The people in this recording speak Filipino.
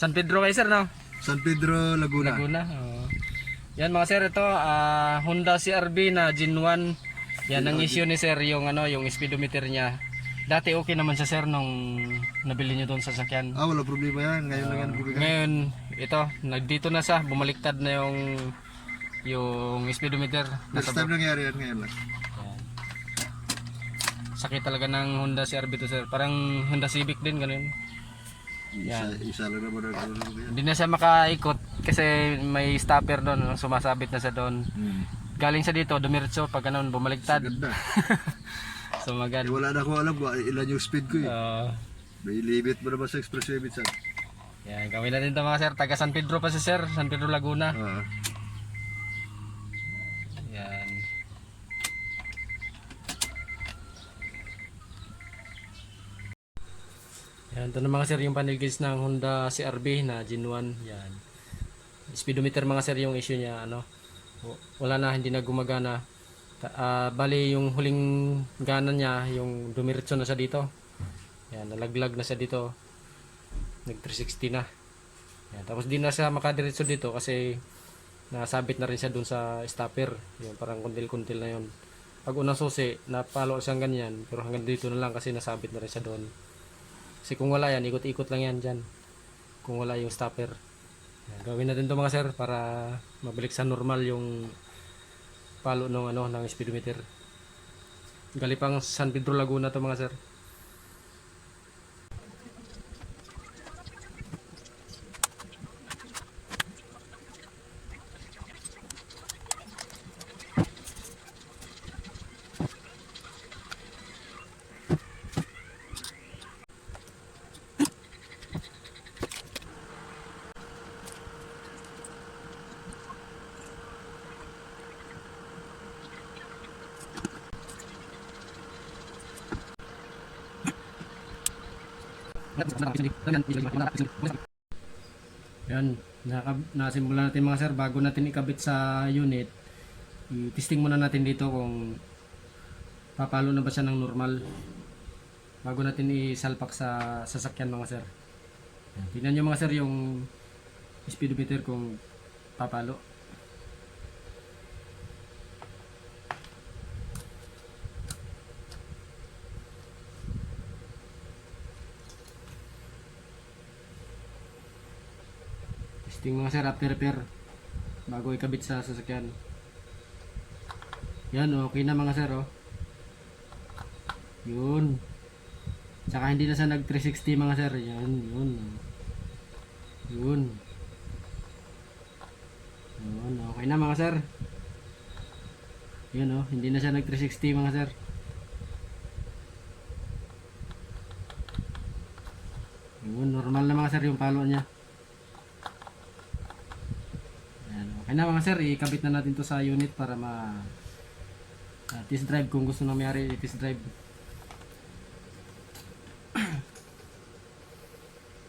San Pedro kay sir, no? San Pedro, Laguna. Laguna. Oh. Yan mga sir, ito Honda CR-V na Gen 1. Yan ang issue ni sir, yung ano, yung speedometer niya. Dati okay naman siya sir nung nabili niyo doon sa sakyan. Wala problema yan. Ngayon lang yan bumigay. Ngayon, ito, nagdito na siya, bumaliktad na yung speedometer. Next time nangyari yan ngayon lang. Sakit talaga ng Honda CR-V to sir. Parang Honda Civic din, ganun. Isa lang naman ang ano yan. Hindi na siya makaikot kasi may stopper doon, sumasabit na siya doon. Galing siya dito, dumiretso, pag ganun, bumaliktad. Ganda. Sumagad. Wala na akong alam kung ilan yung speed ko eh. May limit mo naman sa expressway minsan. Yan, gawin natin ito mga sir. Taga San Pedro pa si sir, San Pedro Laguna. Yan. Yan, ito na mga sir yung panel gauge ng Honda CR-V na Gen 1. Yan. Speedometer mga sir yung issue niya, ano. Wala na, hindi na gumagana. Bali yung huling gana niya, yung dumiretso na siya dito. Yan, nalaglag na siya dito. Nag 360 na. Yan, tapos di na siya makadiretso dito kasi nasabit na rin siya dun sa stopper. Yung parang kuntil-kuntil na yun. Pag unang susi, napalo siyang ganyan, pero hanggang dito na lang kasi nasabit na rin siya doon. Kasi kung wala yan, ikot-ikot lang yan dyan. Kung wala yung stopper. Yan, gawin natin ito mga sir para mabalik sa normal yung palo ng speedometer. Galipang San Pedro Laguna to mga sir. Yan, nasimula natin mga sir, bago natin ikabit sa unit, i-testing muna natin dito kung papalo na ba siya ng normal bago natin isalpak sa sasakyan mga sir. Yan, tingnan nyo mga sir yung speedometer kung papalo. Testing mga sir after repair bago ikabit sa sasakyan. Yan, okay na mga sir, oh. Yun. Tsaka hindi na siya nag 360 mga sir. Yan, yun. Yun. Yun, okay na mga sir. Yun, oh, hindi na siya nag 360 mga sir. Yun, normal na mga sir yung palo niya. Okay na mga sir, ikabit na natin to sa unit para test drive kung gusto na mayari i-test drive.